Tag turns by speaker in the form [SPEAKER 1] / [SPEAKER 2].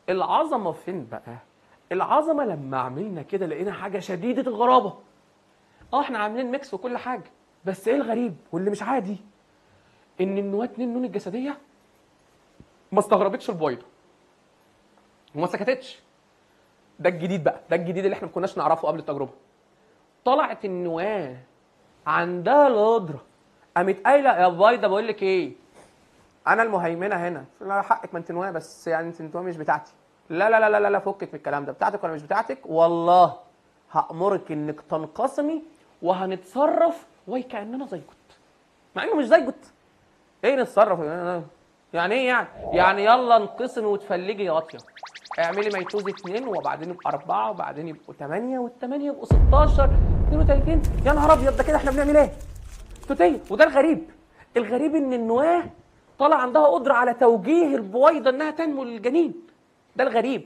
[SPEAKER 1] العظمه فين بقى؟ العظمه لما عملنا كده لقينا حاجه شديده الغرابه. احنا عاملين ميكس وكل حاجه، بس ايه الغريب واللي مش عادي؟ ان النواه 2 نون الجسديه ما استغربتش البويضه وما سكتتش. ده الجديد بقى، ده الجديد اللي احنا ما كناش نعرفه قبل التجربه. طلعت النواه عندها القدره، قامت قايله يا بويضه بقول لك ايه، انا المهيمنه هنا. لا حقك، ما انت نواه، بس يعني انت نواه مش بتاعتي. لا لا لا لا لا، فكك من الكلام ده، بتاعتك ولا مش بتاعتك، والله هامرك انك تنقسمي وهنتصرف وكاننا زيجوت، مع انه مش زيجوت. ايه نتصرف يعني ايه يعني يلا انقسمي وتفلجي يا واطيه، اعملي ميتوز 2 وبعدين يبقى 4 وبعدين يبقوا 8 وال8 يبقوا 16 32. يا نهار ابيض، ده كده احنا بنعمل ايه؟ توتيه. وده الغريب، الغريب ان النواه طلع عندها قدره على توجيه البويضه انها تنمو للجنين. ده الغريب.